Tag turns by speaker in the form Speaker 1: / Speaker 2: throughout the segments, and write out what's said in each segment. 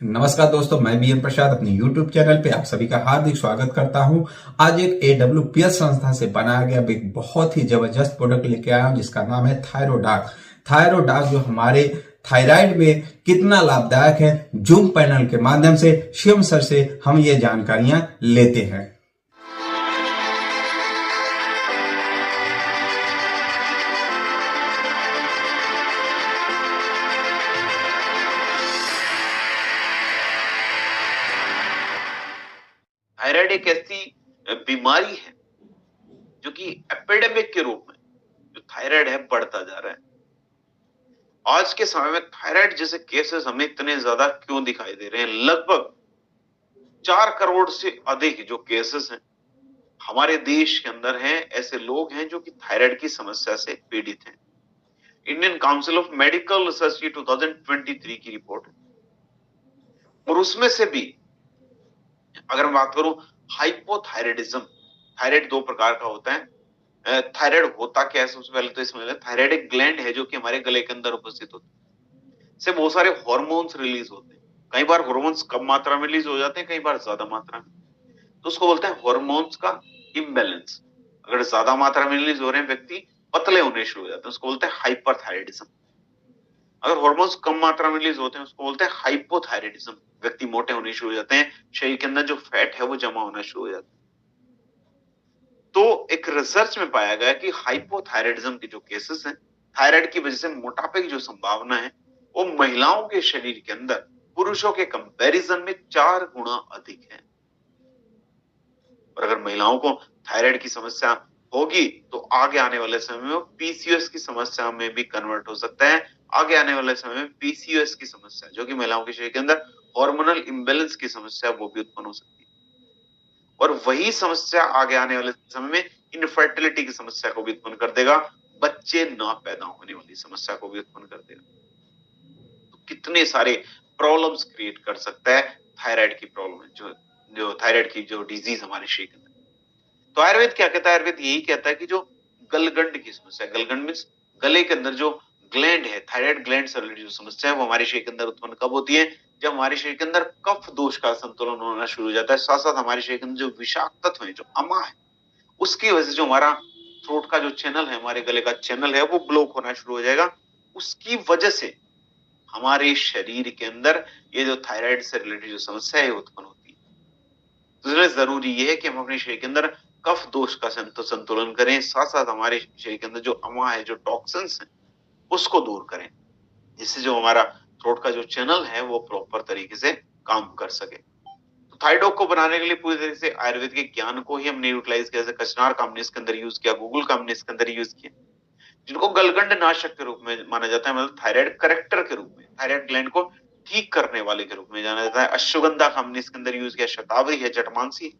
Speaker 1: नमस्कार दोस्तों, मैं बी एम प्रसाद अपने YouTube चैनल पे आप सभी का हार्दिक स्वागत करता हूं। आज एक AWPS संस्था से बनाया गया एक बहुत ही जबरदस्त प्रोडक्ट लेके आया हूं जिसका नाम है थायरोडाक। थायरोडाक जो हमारे थायराइड में कितना लाभदायक है, जूम पैनल के माध्यम से शिवम सर से हम ये जानकारियां लेते हैं।
Speaker 2: थायराइड एक ऐसी बीमारी है जो कि एपिडेमिक के रूप में जो थायराइड है बढ़ता जा रहा है। आज के समय में थायराइड जैसे केसेस हमें इतने ज्यादा क्यों दिखाई दे रहे हैं? लगभग 4 करोड़ से अधिक जो केसेस हैं हमारे देश के अंदर हैं। ऐसे लोग हैं जो कि थायराइड की समस्या से पीड़ित हैं। Indian council of medical research की 2023 की रिपोर्ट है और उसमें से भी अगर मैं बात करूं हाइपोथायराइडिज्म, थायराइड 2 प्रकार का होता है। थायराइड होता क्या है? सबसे पहले तो समझ लें, थायराइड एक ग्लैंड है जो कि हमारे गले के अंदर उपस्थित होती है। इससे बहुत सारे हार्मोन्स रिलीज होते हैं। कई बार हार्मोन्स कम मात्रा में रिलीज हो जाते हैं, कई बार ज्यादा मात्रा में। तो उसको बोलते हैं हार्मोन्स का इम्बैलेंस। अगर ज्यादा मात्रा में रिलीज हो रहे हैं, व्यक्ति पतले होने शुरू हो जाते हैं, उसको बोलते हैं हाइपरथायराइडिज्म। अगर हार्मोन्स कम मात्रा में रिलीज होते हैं, उसको बोलते हैं हाइपोथायराइडिज्म। व्यक्ति मोटे होने शुरू हो जाते हैं, शरीर के अंदर जो फैट है वो जमा होना शुरू हो जाता है। तो एक रिसर्च में पाया गया कि हाइपोथायराइडिज्म के जो केसेस हैं, थायराइड की वजह से मोटापे की जो संभावना है वो महिलाओं के शरीर के अंदर पुरुषों के कंपैरिजन में 4 गुना अधिक है। और अगर महिलाओं को थायराइड की समस्या होगी तो आगे आने वाले समय में पीसीओएस की समस्या में भी कन्वर्ट हो सकता है। आगे आने वाले समय में पीसीओएस की समस्या, जो कि महिलाओं के शरीर के अंदर हार्मोनल इम्बैलेंस की समस्या, वो भी उत्पन्न हो सकती है। और वही समस्या आगे आने वाले समय में इनफर्टिलिटी की समस्या को भी उत्पन्न कर देगा, बच्चे ना पैदा होने वाली समस्या को भी उत्पन्न कर देगा। तो कितने सारे प्रॉब्लम्स क्रिएट कर सकता है थायराइड की प्रॉब्लम है, जो जो थायराइड की जो डिजीज हमारे शरीर के अंदर। तो आयुर्वेद क्या कहता है? आयुर्वेद यही कहता है कि जो गलगंड की समस्या, गलगंड मीन्स गले के अंदर जो ग्लैंड है, थायराइड ग्लैंड से रिलेटेड जो समस्या है वो हमारे शरीर के अंदर उत्पन्न कब होती है? जब हमारे शरीर के अंदर कफ दोष का संतुलन होना शुरू हो जाता है। साथ साथ हमारे शरीर के अंदर जो विषाक्त तत्व है, जो अमा है, उसकी वजह से जो हमारा थ्रोट का जो चैनल है, हमारे गले का चैनल है, वो ब्लॉक होना शुरू हो जाएगा। उसकी वजह से हमारे शरीर के अंदर ये जो थायराइड से रिलेटेड जो समस्या है उत्पन्न होती है। तो इसलिए जरूरी ये है कि हम अपने शरीर के अंदर कफ दोष का संतुलन करें, साथ साथ हमारे शरीर के अंदर जो अमा है, जो टॉक्सिन्स है, उसको दूर करें, जिससे जो हमारा थ्रोट का जो चैनल है वो प्रॉपर तरीके से काम कर सके। तो थाइडॉक को बनाने के लिए पूरी तरह से आयुर्वेद के ज्ञान को ही हमने यूटिलाइज किया। जैसे कचनार का हमने इसके अंदर यूज किया, गूगल का हमने इसके अंदर यूज किया, जिनको गलगंड नाशक के रूप में माना जाता है, मतलब थायराइड करेक्टर के रूप में, थायराइड ग्लैंड को ठीक करने वाले के रूप में जाना जाता है। अश्वगंधा का हमने इसके अंदर यूज किया, शतावरी है, जटमांसी है,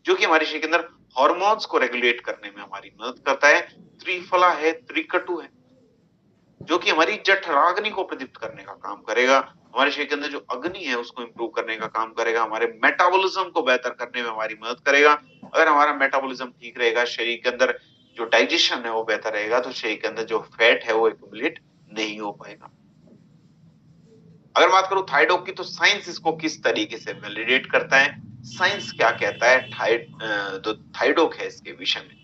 Speaker 2: जो कि हमारे शरीर के अंदर हॉर्मोन्स को रेगुलेट करने में हमारी मदद करता है। त्रिफला है, त्रिकटु है, जो कि हमारी जठराग्नि को प्रदीप्त करने का काम करेगा। हमारे शरीर के अंदर जो अग्नि है उसको इंप्रूव करने का काम करेगा, हमारे मेटाबॉलिज्म को बेहतर करने में हमारी मदद करेगा। अगर हमारा मेटाबॉलिज्म ठीक रहेगा, शरीर के अंदर जो डाइजेशन है वो बेहतर रहेगा, तो शरीर के अंदर जो फैट है वो एक्युमुलेट नहीं हो पाएगा। अगर बात करूं थायडॉक की, तो साइंस इसको किस तरीके से वैलिडेट करता है, साइंस क्या कहता है जो थायडॉक है इसके विषय में,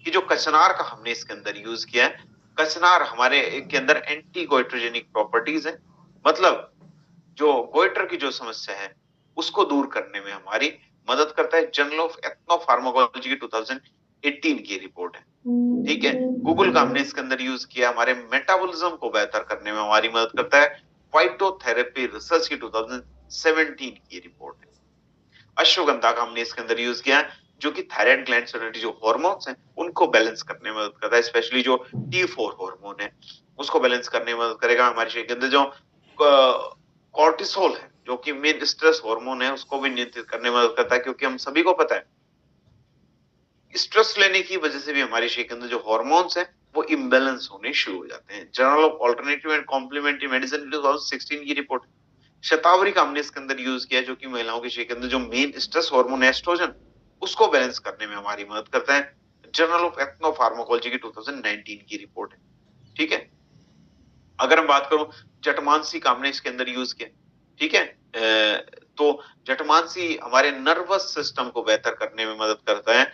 Speaker 2: कि जो कचनार का हमने इसके अंदर यूज किया है, कचनार हमारे के अंदर एंटी गोइट्रोजेनिक प्रॉपर्टीज है। मतलब जो गोइटर की जो समस्या है उसको दूर करने में हमारी मदद करता है। जर्नल ऑफ एथनोफार्माकोलॉजी की 2018 की रिपोर्ट है, ठीक है। गूगल का हमने इसके अंदर यूज किया, हमारे मेटाबॉलिज्म को बेहतर करने में हमारी मदद करता है। फाइटोथेरेपी रिसर्च की 2017 की रिपोर्ट है। अश्वगंधा का हमने इसके अंदर यूज किया, जो कि थायराइड ग्लैंड से रिलेटेड जो हार्मोन्स हैं उनको बैलेंस करने में मदद करता है। स्पेशली जो T4 हार्मोन है उसको बैलेंस करने में मदद करेगा। हमारे शरीर के अंदर जो कॉर्टिसोल है, जो कि मेन स्ट्रेस हार्मोन है, उसको भी नियंत्रित करने में मदद करता है। क्योंकि हम सभी को पता है स्ट्रेस लेने की वजह से भी हमारे शरीर के अंदर जो हार्मोन्स हैं वो इम्बैलेंस होने शुरू हो जाते हैं। Journal of alternative and complementary medicine 2016 की रिपोर्ट। शतावरी का हमने इसके अंदर यूज किया, जो कि महिलाओं के शरीर के अंदर जो मेन स्ट्रेस हार्मोन एस्ट्रोजन, उसको बैलेंस करने में हमारी मदद करता है। जर्नल ऑफ एथनोफार्माकोलॉजी की 2019 की रिपोर्ट है, ठीक है। अगर हम बात करूं जटमांसी का हमने इसके अंदर यूज किया, ठीक है। तो जठमांसी हमारे नर्वस सिस्टम को बेहतर करने में मदद करता है।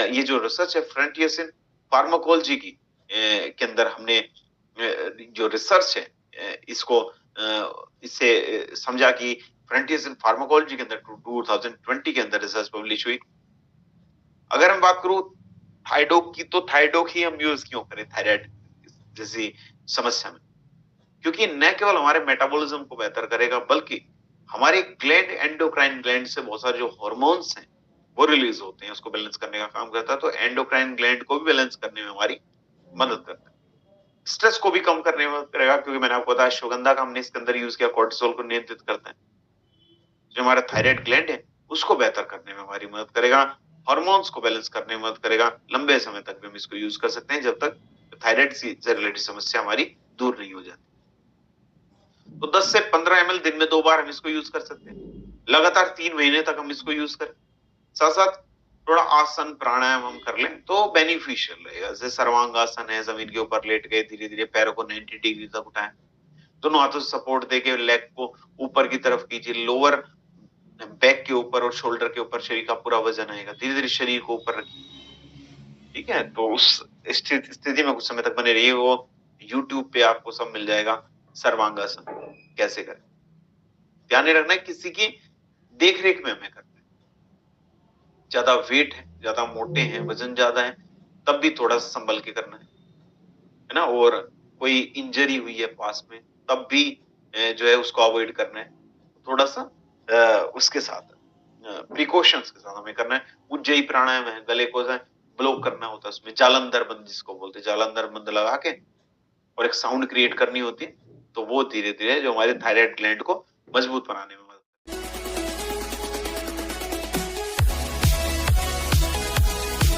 Speaker 2: ये जो रिसर्च है फ्रंटियर्स इन फार्माकोलॉजी की के अंदर हमने जो रिसर्च है इसको इससे समझा कि फ्रंटियर्स इन फार्माकोलॉजी के अंदर 2020 के अंदर रिसर्च पब्लिश हुई। अगर हम बात करूं थायरोइड की, तो थायरोइड ही हम यूज क्यों करें थायराइड जैसी समस्या में? क्योंकि न केवल हमारे मेटाबॉलिज्म को बेहतर करेगा, बल्कि हमारे ग्लैंड, एंडोक्राइन ग्लैंड से बहुत सारे जो हार्मोन्स हैं वो रिलीज होते हैं, उसको बैलेंस करने का काम करता है। तो एंडोक्राइन ग्लैंड को भी बैलेंस करने में हमारी मदद करता है। स्ट्रेस को भी कम करने में मदद करेगा, क्योंकि मैंने आपको बताया अश्वगंधा का हमने इसके अंदर यूज किया, कोर्टिसोल को नियंत्रित करता है। जो हमारा थायराइड ग्लैंड है उसको बेहतर करने में हमारी मदद करेगा, हार्मोन्स को बैलेंस करने में मदद करेगा। लंबे समय तक भी हम इसको यूज कर सकते हैं, जब तक थायराइड से रिलेटेड समस्या हमारी दूर नहीं हो जाती। तो 10 से 15 ml दिन में 2 बार हम इसको यूज कर सकते हैं। लगातार 3 महीने तक हम इसको यूज करें। साथ साथ थोड़ा आसन प्राणायाम हम कर लें तो बेनिफिशियल रहेगा। जैसे सर्वांगासन है, जमीन के ऊपर लेट गए, धीरे धीरे पैरों को 90 डिग्री तक उठाएं, दोनों हाथों से सपोर्ट देके लेग को ऊपर की तरफ कीजिए, लोअर बैक के ऊपर और शोल्डर के ऊपर शरीर का पूरा वजन आएगा। धीरे धीरे शरीर को ऊपर रखिए, ठीक है। तो उस स्थिति में कुछ समय तक बने रहिए। वो यूट्यूब पे आपको सब मिल जाएगा, सर्वांगासन कैसे करें। ध्यान नहीं रखना है किसी की देख रेख में हमें करना है। ज्यादा वेट है, ज्यादा मोटे हैं, वजन ज्यादा है, तब भी थोड़ा सा संभल के करना है ना। और कोई इंजरी हुई है पास में, तब भी जो है उसको अवॉइड करना है। थोड़ा सा उसके साथ प्रिकॉशंस के साथ हमें करना है। उज्जयी प्राणायाम है, गले को ब्लॉक करना होता है, उसमें जालंधर बंद जिसको बोलते हैं, जालंधर बंद लगा के और एक साउंड क्रिएट करनी होती है। तो वो धीरे धीरे जो हमारे थायराइड ग्लैंड को मजबूत बनाने में